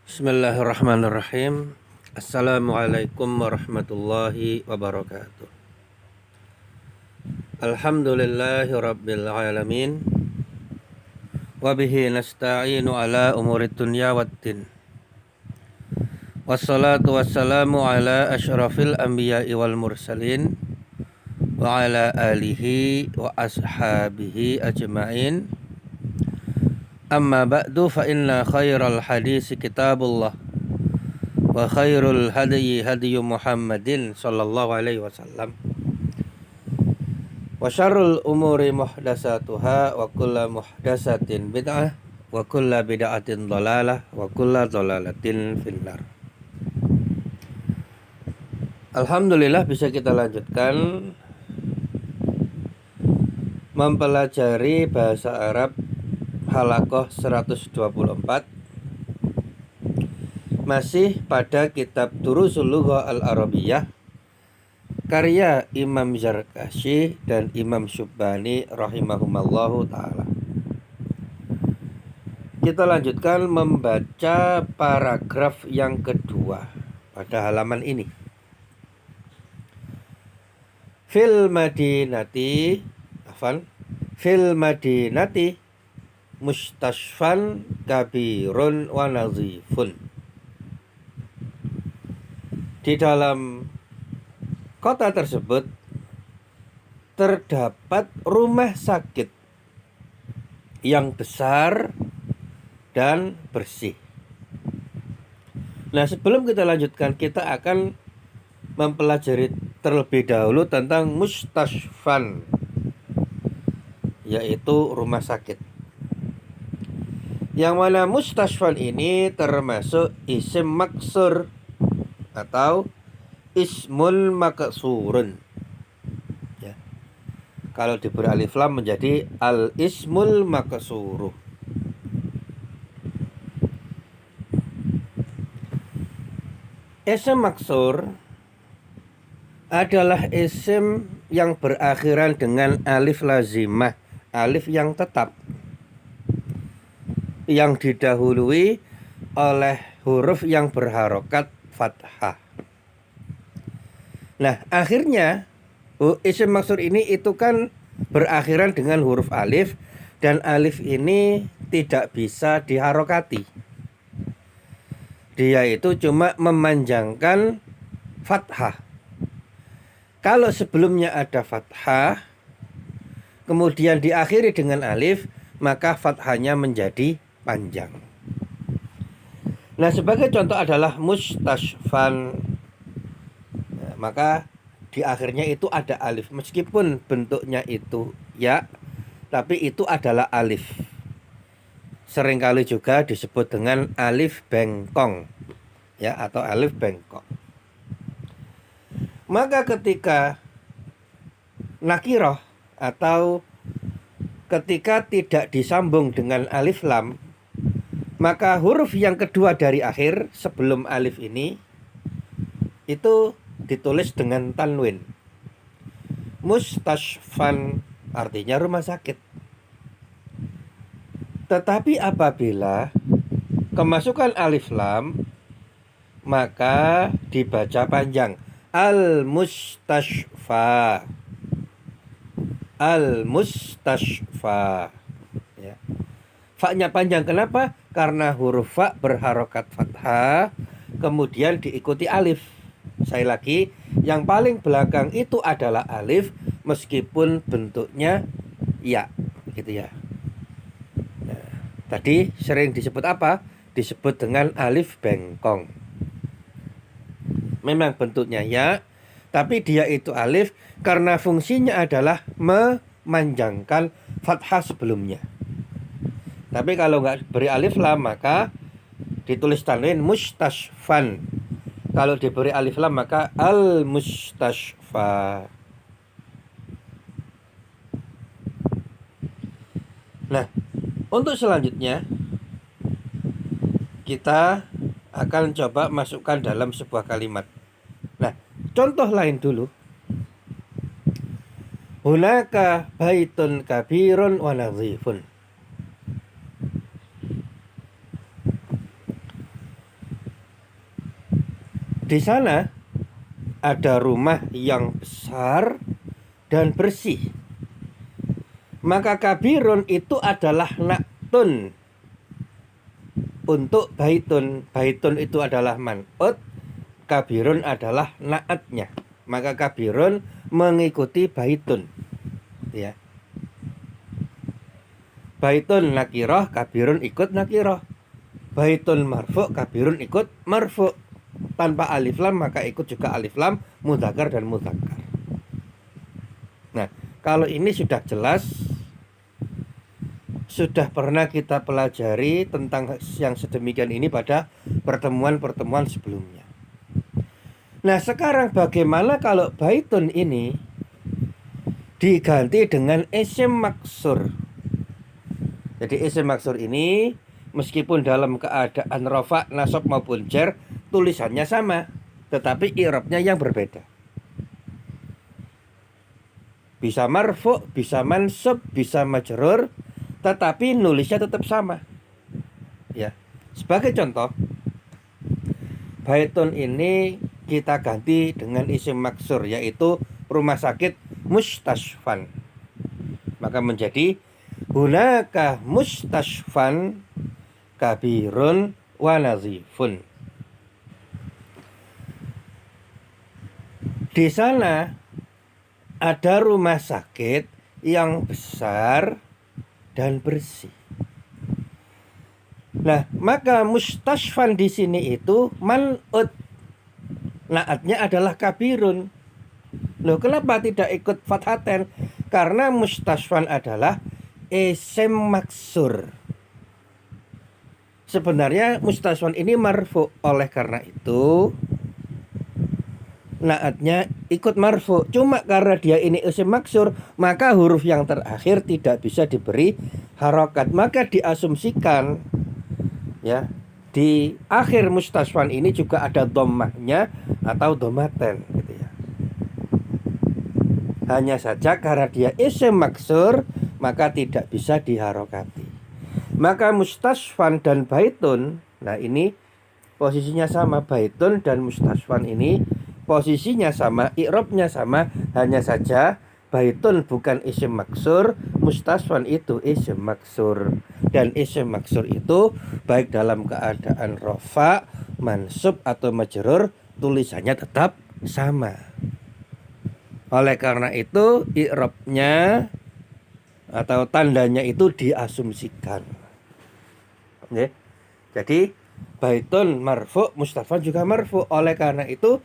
Bismillahirrahmanirrahim. Assalamualaikum warahmatullahi wabarakatuh. Alhamdulillahi rabbil alamin. Wabihi nasta'inu ala umurid dunya waddin. Wassalatu wassalamu ala ashrafil anbiya'i wal mursalin wa ala alihi wa ashabihi ajma'in. Amma ba'du fa inna khairal hadisi kitabullah wa khairul hadyi hadyu Muhammadin sallallahu alaihi wasallam wa syarrul umuri muhdatsatuha wa kullu muhdatsatin bid'ah wa kullu bid'atin dhalalah wa kullu dhalalatin finnar. Alhamdulillah bisa kita lanjutkan mempelajari bahasa Arab Halaqah 124, masih pada kitab Durusul Lughah Al-Arabiyyah karya Imam Zarkashi dan Imam Syubbani rahimahumallahu ta'ala. Kita lanjutkan membaca paragraf yang kedua pada halaman ini. Fil Madinati mustashfan kabirun wa nazifun. Di dalam kota tersebut terdapat rumah sakit yang besar dan bersih. Nah, sebelum kita lanjutkan, kita akan mempelajari terlebih dahulu tentang mustashfan, yaitu rumah sakit. Yang mana mustashfan ini termasuk isim maksur atau ismul maksurun. Ya. Kalau diberi alif lam menjadi al ismul maksuru. Isim maksur adalah isim yang berakhiran dengan alif lazimah, alif yang tetap, yang didahului oleh huruf yang berharokat fathah. Nah, akhirnya isim maksur ini itu kan berakhiran dengan huruf alif, dan alif ini tidak bisa diharokati. Dia itu cuma memanjangkan fathah. Kalau sebelumnya ada fathah, kemudian diakhiri dengan alif, maka fathahnya menjadi panjang. Nah, sebagai contoh adalah mustashfan. Nah, maka di akhirnya itu ada alif, meskipun bentuknya itu ya, tapi itu adalah alif. Seringkali juga disebut dengan alif bengkong, ya, atau alif bengkok. Maka ketika nakiroh atau ketika tidak disambung dengan alif lam, maka huruf yang kedua dari akhir sebelum alif ini itu ditulis dengan tanwin. Mustashfan artinya rumah sakit. Tetapi apabila kemasukan alif lam, maka dibaca panjang, al-mustashfa. Al-mustashfa, ya. Fa-nya panjang, kenapa? Karena huruf fa berharokat fathah, kemudian diikuti alif. Saya lagi, yang paling belakang itu adalah alif, meskipun bentuknya ya, gitu ya. Nah, tadi sering disebut apa? Disebut dengan alif bengkong. Memang bentuknya ya, tapi dia itu alif karena fungsinya adalah memanjangkan fathah sebelumnya. Tapi kalau nggak beri alif lam, maka ditulis tanwin mustashfan. Kalau diberi alif lam, maka al-mustashfa. Nah, untuk selanjutnya kita akan coba masukkan dalam sebuah kalimat. Nah, contoh lain dulu. Hunaka baitun kabirun wa nadhifun. Di sana ada rumah yang besar dan bersih. Maka kabirun itu adalah naktun untuk baitun. Baitun itu adalah man'ut, kabirun adalah naatnya. Maka kabirun mengikuti baitun, ya. Baitun nakiroh, kabirun ikut nakiroh. Baitun marfu, kabirun ikut marfu. Tanpa alif lam maka ikut juga alif lam mudzakkar dan mudzakkar. Nah, kalau ini sudah jelas, sudah pernah kita pelajari tentang yang sedemikian ini pada pertemuan-pertemuan sebelumnya. Nah, sekarang bagaimana kalau baitun ini diganti dengan isim maksur? Jadi isim maksur ini meskipun dalam keadaan rafa, nasab maupun jar tulisannya sama, tetapi i'rabnya yang berbeda. Bisa marfu, bisa mansub, bisa majrur, tetapi nulisnya tetap sama. Ya. Sebagai contoh, baitun ini kita ganti dengan isim maksur, yaitu rumah sakit mustashfan. Maka menjadi hunaka mustashfan kabirun wa nazifun. Di sana ada rumah sakit yang besar dan bersih. Nah, maka mustashfan di sini itu man'ut. Naatnya adalah kabirun. Loh, kenapa tidak ikut fathaten? Karena mustashfan adalah isim maksur. Sebenarnya mustashfan ini marfu, oleh karena itu naatnya ikut marfu. Cuma karena dia ini isim maksur, maka huruf yang terakhir tidak bisa diberi harokat. Maka diasumsikan, ya, di akhir mustashfan ini juga ada dhammahnya atau dhammaten, gitu ya. Hanya saja karena dia isim maksur, maka tidak bisa diharokati. Maka mustashfan dan baitun, nah ini posisinya sama. Baitun dan mustashfan ini posisinya sama, i'rabnya sama. Hanya saja baitun bukan isim maksur, mustashfan itu isim maksur. Dan isim maksur itu baik dalam keadaan rafa, mansub atau majrur, tulisannya tetap sama. Oleh karena itu i'rabnya atau tandanya itu diasumsikan. Ya. Jadi baitun marfu, mustashfan juga marfu. Oleh karena itu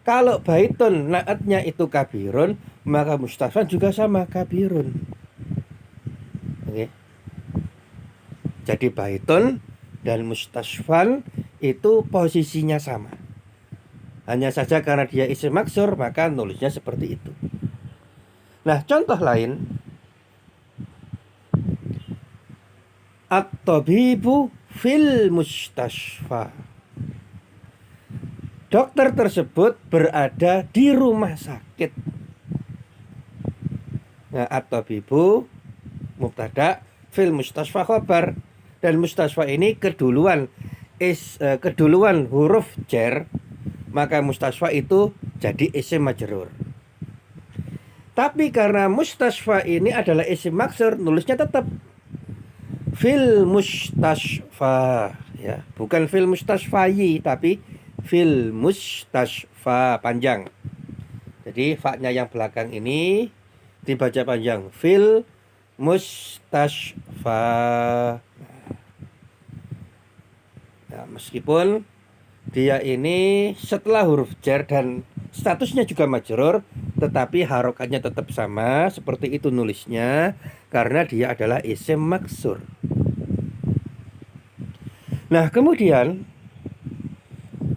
kalau baitun naatnya itu kabirun, maka mustashfan juga sama, kabirun. Oke. Jadi baitun dan mustashfan itu posisinya sama. Hanya saja karena dia isim maksur, maka nulisnya seperti itu. Nah, contoh lain, at-tabibu fil mustashfa. Dokter tersebut berada di rumah sakit. Nah, at-tabibu mubtada, fil mustashfa khabar. Dan mustashfa ini keduluan huruf jar, maka mustashfa itu jadi isim majrur. Tapi karena mustashfa ini adalah isim maksur, nulisnya tetap fil mustashfa, ya, bukan fil mustashfayi, tapi fil mustashfa panjang. Jadi fa-nya yang belakang ini dibaca panjang, fil mustashfa. Ya, meskipun dia ini setelah huruf jar dan statusnya juga majrur, tetapi harokatnya tetap sama, seperti itu nulisnya, karena dia adalah isim maksur. Nah, kemudian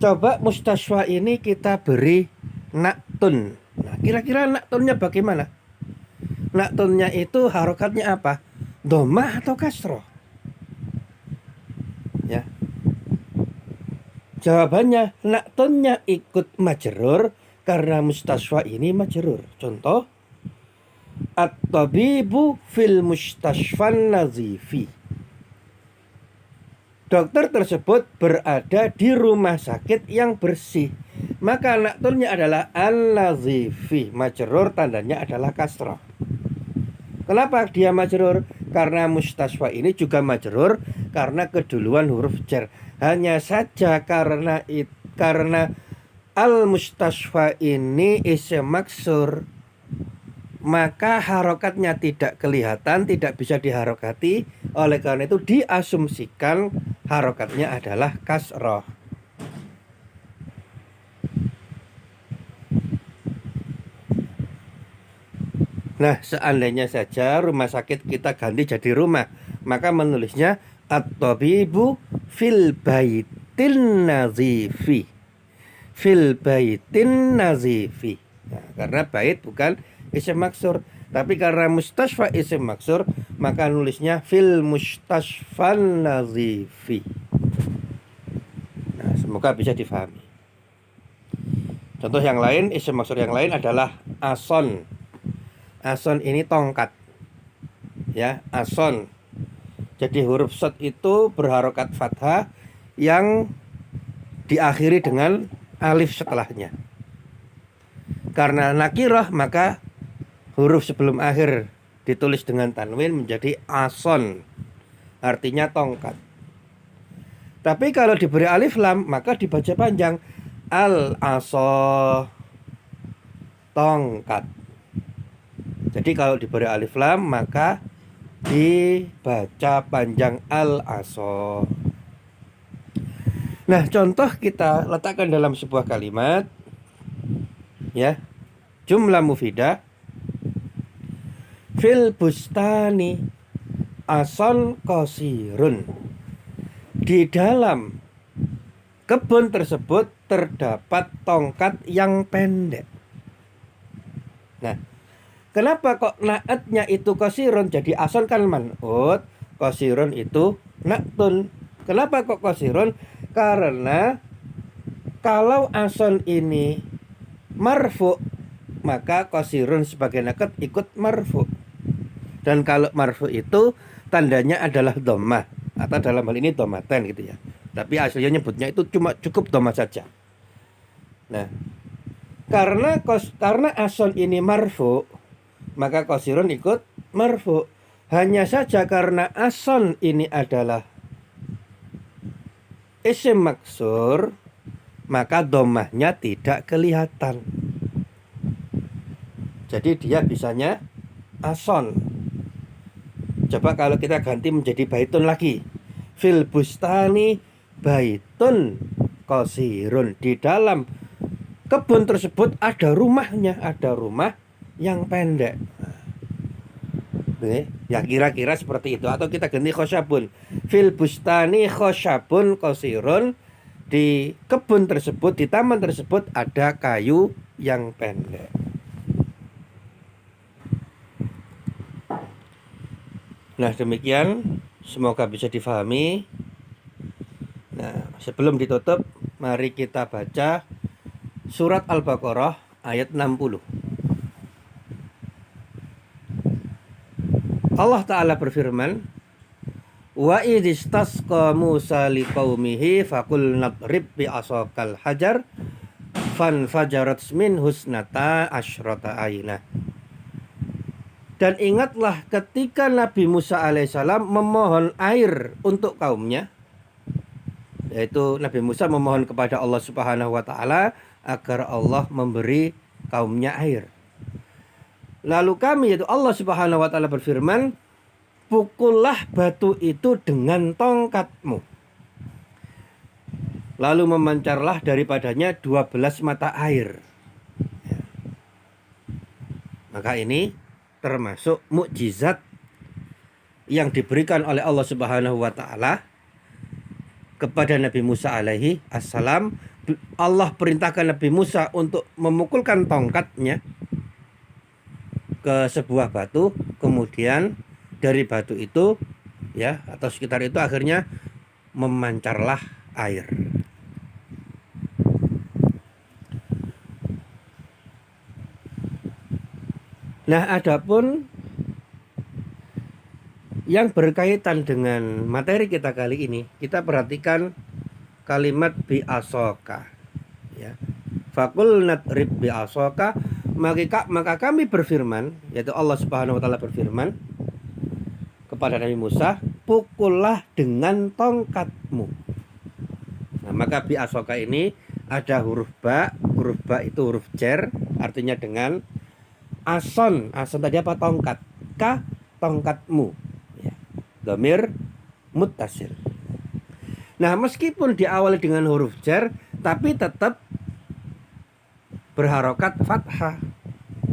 coba mustashfa ini kita beri naktun. Nah, kira-kira naktunnya bagaimana? Naktunnya itu harokatnya apa? Dhammah atau kasroh? Ya. Jawabannya naktunnya ikut majrur karena mustashfa ini majrur. Contoh, at-tabibu fil mustashfan nazifi. Dokter tersebut berada di rumah sakit yang bersih. Maka naktunnya adalah an-nazifi, majrur tandanya adalah kasrah. Kenapa dia majrur? Karena mustasfa ini juga majrur karena keduluan huruf jar. Hanya saja karena al-mustasfa ini isim maksur, maka harokatnya tidak kelihatan, tidak bisa diharokati. Oleh karena itu diasumsikan harokatnya adalah kasroh. Nah, seandainya saja rumah sakit kita ganti jadi rumah, maka menulisnya at-tabibu fil baitin nazifi. Fil baitin nazifi. Nah, karena bait bukan isim maksur, tapi karena mustasfa isim maksur, maka nulisnya fil mustasfan nazifi. Nah, semoga bisa difahami. Contoh yang lain, isim maksur yang lain adalah ason. Ason ini tongkat, ya, ason. Jadi huruf shad itu berharokat fathah yang diakhiri dengan alif setelahnya. Karena nakirah, maka huruf sebelum akhir ditulis dengan tanwin menjadi ason, artinya tongkat. Tapi kalau diberi alif lam, maka dibaca panjang, al-aso, tongkat. Jadi kalau diberi alif lam, maka dibaca panjang al-aso. Nah, contoh kita letakkan dalam sebuah kalimat, ya, jumlah mufidah. Fil bustani ason qasirun. Di dalam kebun tersebut terdapat tongkat yang pendek. Nah, kenapa kok naatnya itu qasirun? Jadi ason kan man'ut, qasirun itu naktun. Kenapa kok qasirun? Karena kalau ason ini marfu, maka qasirun sebagai nakat ikut marfu. Dan kalau marfu itu tandanya adalah dhammah, atau dalam hal ini dhammatan gitu ya. Tapi aslinya nyebutnya itu cuma cukup dhammah saja. Nah, karena ason ini marfu, maka qasirun ikut marfu. Hanya saja karena ason ini adalah isim maksur, maka dhammahnya tidak kelihatan. Jadi dia bisanya ason. Coba kalau kita ganti menjadi baitun lagi. Fil bustani baitun qasirun. Di dalam kebun tersebut ada rumahnya, ada rumah yang pendek. Ya kira-kira seperti itu. Atau kita ganti khosyabun. Fil bustani khosyabun qasirun. Di kebun tersebut, di taman tersebut ada kayu yang pendek. Nah, demikian, semoga bisa difahami. Nah, sebelum ditutup, mari kita baca surat Al-Baqarah ayat 60. Allah Ta'ala berfirman, wa idistasqa Musa liqaumihi faqul nadrib bi asaqal hajar fanfajarat min husnata asyrata ainah. Dan ingatlah ketika Nabi Musa alaihissalam memohon air untuk kaumnya, yaitu Nabi Musa memohon kepada Allah Subhanahu wa taala agar Allah memberi kaumnya air. Lalu kami, yaitu Allah Subhanahu wa taala berfirman, pukullah batu itu dengan tongkatmu. Lalu memancarlah daripadanya 12 mata air. Ya. Maka ini termasuk mukjizat yang diberikan oleh Allah Subhanahu wa taala kepada Nabi Musa alaihi assalam. Allah perintahkan Nabi Musa untuk memukulkan tongkatnya ke sebuah batu, kemudian dari batu itu, ya, atau sekitar itu akhirnya memancarlah air. Nah, adapun yang berkaitan dengan materi kita kali ini, kita perhatikan kalimat bi asoka, ya. Faqul nadrib bi'asaka, maka kami berfirman, yaitu Allah Subhanahu wa taala berfirman kepada Nabi Musa, pukullah dengan tongkatmu. Nah, maka bi'asaka ini ada huruf ba itu huruf jar, artinya dengan. Ason tadi apa? Tongkat. Ka, tongkatmu. Ya. Dhamir muttasil. Nah, meskipun diawali dengan huruf jar, tapi tetap berharokat fathah.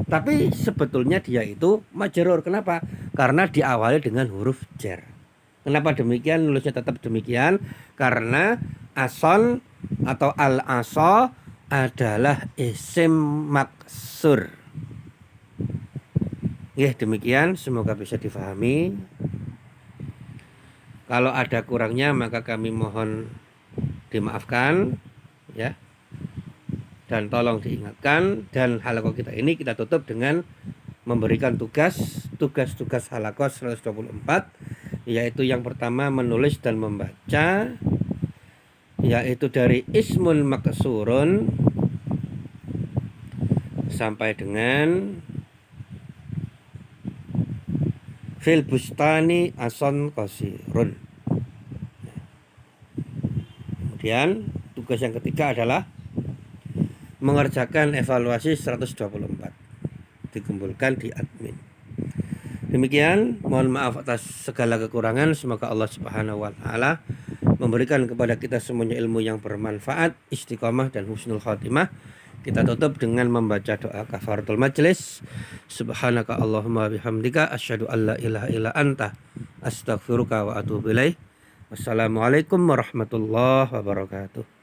Tapi sebetulnya dia itu majrur. Kenapa? Karena diawali dengan huruf jar. Kenapa demikian? Nulisnya tetap demikian karena ason atau al-asa adalah isim maksur. Ya, demikian, semoga bisa difahami. Kalau ada kurangnya maka kami mohon dimaafkan ya. Dan tolong diingatkan, dan halaqah kita ini kita tutup dengan memberikan tugas halaqah 124, yaitu yang pertama menulis dan membaca, yaitu dari ismun maksurun sampai dengan fil bustani ason qasirun. Kemudian tugas yang ketiga adalah mengerjakan evaluasi 124, dikumpulkan di admin. Demikian, mohon maaf atas segala kekurangan. Semoga Allah Subhanahu wa taala memberikan kepada kita semuanya ilmu yang bermanfaat, istiqomah dan husnul khotimah. Kita tutup dengan membaca doa kafaratul majlis. Subhanaka Allahumma bihamdika asyhadu an la ilaha illa anta astaghfiruka wa atubu ilaik. Wassalamualaikum warahmatullahi wabarakatuh.